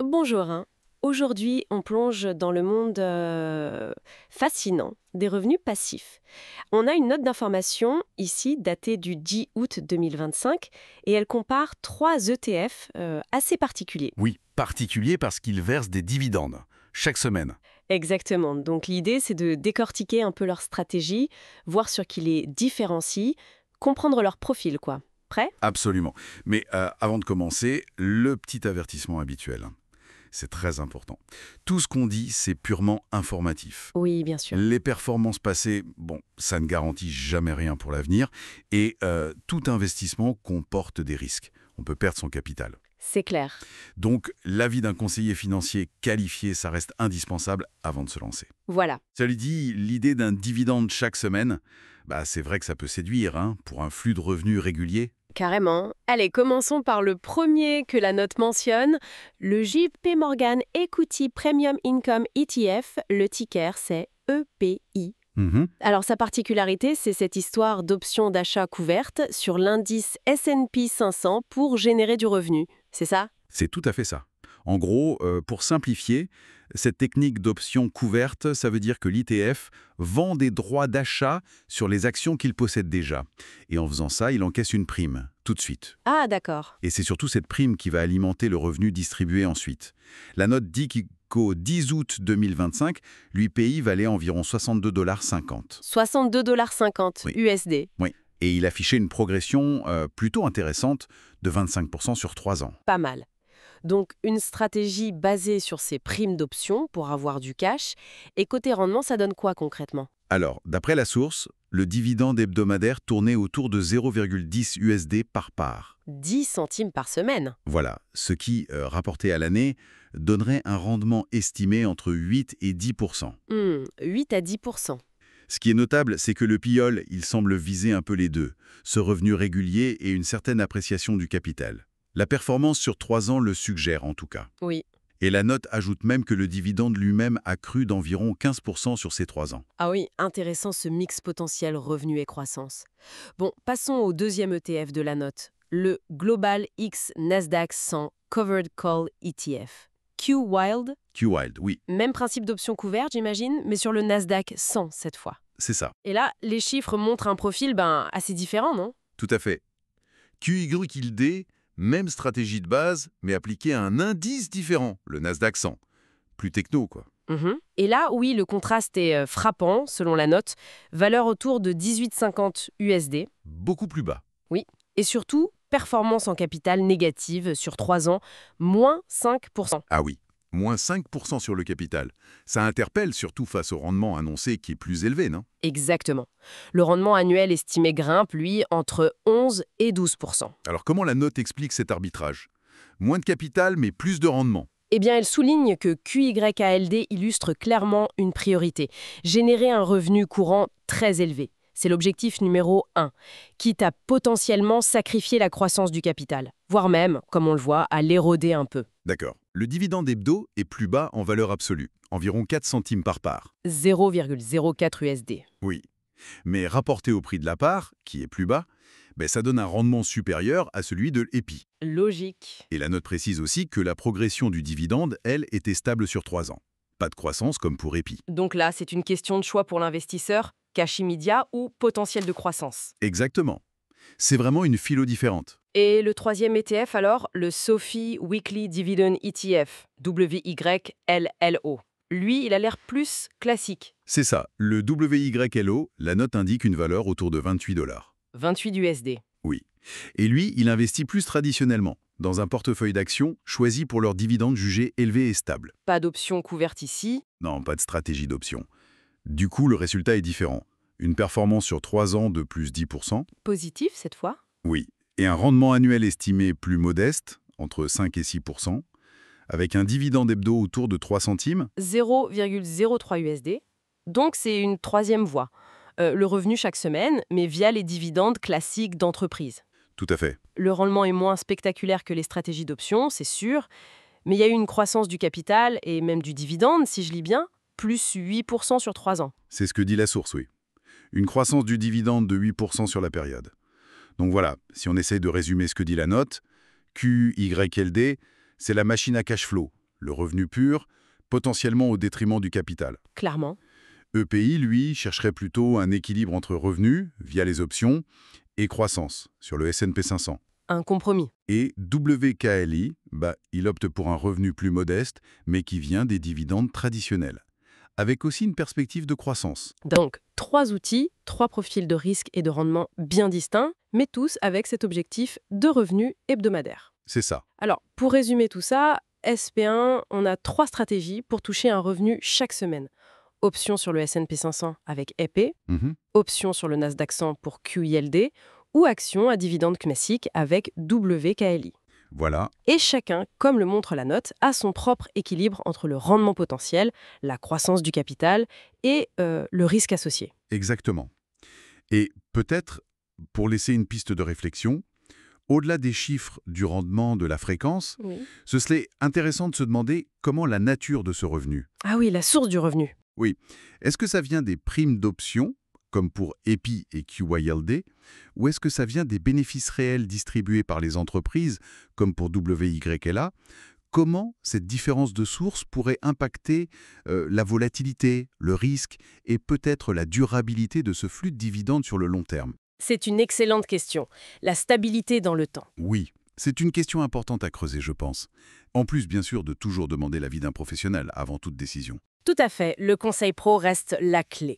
Bonjour, hein. Aujourd'hui, on plonge dans le monde fascinant des revenus passifs. On a une note d'information ici datée du 10 août 2025 et elle compare trois ETF assez particuliers. Oui, particulier parce qu'ils versent des dividendes, chaque semaine. Exactement. Donc l'idée, c'est de décortiquer un peu leur stratégie, voir sur qui les différencie, comprendre leur profil, quoi. Prêt? Absolument. Mais avant de commencer, le petit avertissement habituel. C'est très important. Tout ce qu'on dit, c'est purement informatif. Oui, bien sûr. Les performances passées, bon, ça ne garantit jamais rien pour l'avenir. Et tout investissement comporte des risques. On peut perdre son capital. C'est clair. Donc, l'avis d'un conseiller financier qualifié, ça reste indispensable avant de se lancer. Voilà. Cela dit, l'idée d'un dividende chaque semaine, c'est vrai que ça peut séduire, hein, pour un flux de revenus régulier. Carrément. Allez, commençons par le premier que la note mentionne, le JP Morgan Equity Premium Income ETF. Le ticker, c'est EPI. Mhm. Alors, sa particularité, c'est cette histoire d'options d'achat couvertes sur l'indice S&P 500 pour générer du revenu. C'est ça? C'est tout à fait ça. En gros, pour simplifier, cette technique d'option couverte, ça veut dire que l'ITF vend des droits d'achat sur les actions qu'il possède déjà. Et en faisant ça, il encaisse une prime, tout de suite. Ah, d'accord. Et c'est surtout cette prime qui va alimenter le revenu distribué ensuite. La note dit qu'au 10 août 2025, l'UPI valait environ 62,50 $. 62,50 Oui. $ USD. Oui. Et il affichait une progression plutôt intéressante de 25% sur 3 ans. Pas mal. Donc, une stratégie basée sur ces primes d'options pour avoir du cash. Et côté rendement, ça donne quoi concrètement? Alors, d'après la source, le dividende hebdomadaire tournait autour de 0,10 USD par part. 10 centimes par semaine. Voilà, ce qui, rapporté à l'année, donnerait un rendement estimé entre 8 et 10%. 8 à 10%. Ce qui est notable, c'est que le PIOL, il semble viser un peu les deux, ce revenu régulier et une certaine appréciation du capital. La performance sur 3 ans le suggère en tout cas. Oui. Et la note ajoute même que le dividende lui-même a cru d'environ 15% sur ces 3 ans. Ah oui, intéressant ce mix potentiel revenu et croissance. Bon, passons au deuxième ETF de la note, le Global X Nasdaq 100 Covered Call ETF. Q-Wild, Q-Wild, oui, même principe d'option couverte, j'imagine, mais sur le Nasdaq 100 cette fois. c'est ça, Et là, les chiffres montrent un profil assez différent, non? tout à fait. QYLD, même stratégie de base, mais appliquée à un indice différent, le Nasdaq 100. Plus techno, quoi. Et là, oui, le contraste est frappant, selon la note. Valeur autour de 18,50 USD. Beaucoup plus bas. Oui. Et surtout, performance en capital négative sur 3 ans, moins 5%. Ah oui, moins 5% sur le capital. Ça interpelle surtout face au rendement annoncé qui est plus élevé, non? Exactement. Le rendement annuel estimé grimpe, lui, entre 11 et 12%. Alors comment la note explique cet arbitrage? Moins de capital, mais plus de rendement. Eh bien, elle souligne que QYALD illustre clairement une priorité, générer un revenu courant très élevé. C'est l'objectif numéro 1, quitte à potentiellement sacrifier la croissance du capital, voire même, comme on le voit, à l'éroder un peu. D'accord. Le dividende hebdo est plus bas en valeur absolue, environ 4 centimes par part. 0,04 USD. Oui. Mais rapporté au prix de la part, qui est plus bas, ça donne un rendement supérieur à celui de l'EPI. Logique. Et la note précise aussi que la progression du dividende, elle, était stable sur 3 ans. Pas de croissance comme pour EPI. Donc là, c'est une question de choix pour l'investisseur, cash immédiat ou potentiel de croissance. Exactement. C'est vraiment une philo différente. Et le troisième ETF alors, le SOFI Weekly Dividend ETF, WYLLO. Lui, il a l'air plus classique. C'est ça, le WYLO, la note indique une valeur autour de 28 $. 28 USD. Oui. Et lui, il investit plus traditionnellement, dans un portefeuille d'actions choisi pour leurs dividendes jugés élevés et stables. Pas d'option couverte ici. Non, pas de stratégie d'option. Du coup, le résultat est différent. Une performance sur 3 ans de plus 10%. Positif cette fois. Oui. Et un rendement annuel estimé plus modeste, entre 5 et 6%, avec un dividende hebdo autour de 3 centimes. 0,03 USD. Donc c'est une troisième voie. Le revenu chaque semaine, mais via les dividendes classiques d'entreprise. Tout à fait. Le rendement est moins spectaculaire que les stratégies d'options, c'est sûr, mais il y a eu une croissance du capital et même du dividende, si je lis bien, plus 8% sur 3 ans. C'est ce que dit la source, oui. Une croissance du dividende de 8% sur la période. Donc voilà, si on essaye de résumer ce que dit la note, QYLD, c'est la machine à cash flow, le revenu pur, potentiellement au détriment du capital. Clairement. EPI, lui, chercherait plutôt un équilibre entre revenus, via les options, et croissance, sur le S&P 500. Un compromis. Et WKLI, il opte pour un revenu plus modeste, mais qui vient des dividendes traditionnels, avec aussi une perspective de croissance. Donc, 3 outils, 3 profils de risque et de rendement bien distincts, mais tous avec cet objectif de revenus hebdomadaires. C'est ça. Alors, pour résumer tout ça, SP1, on a 3 stratégies pour toucher un revenu chaque semaine. Option sur le S&P 500 avec EP, Mhm. option sur le Nasdaq 100 pour QILD, ou action à dividende classique avec WKLI. Voilà, Et chacun, comme le montre la note, a son propre équilibre entre le rendement potentiel, la croissance du capital et le risque associé. exactement. Et peut-être, pour laisser une piste de réflexion, au-delà des chiffres du rendement de la fréquence, Oui. ce serait intéressant de se demander comment la nature de ce revenu. Ah oui, la source du revenu. Oui. Est-ce que ça vient des primes d'options, comme pour EPI et QYLD, ou est-ce que ça vient des bénéfices réels distribués par les entreprises, comme pour WYLA? Comment cette différence de source pourrait impacter la volatilité, le risque et peut-être la durabilité de ce flux de dividendes sur le long terme? C'est une excellente question. La stabilité dans le temps. Oui, c'est une question importante à creuser, je pense. En plus, bien sûr, de toujours demander l'avis d'un professionnel avant toute décision. Tout à fait, le conseil pro reste la clé.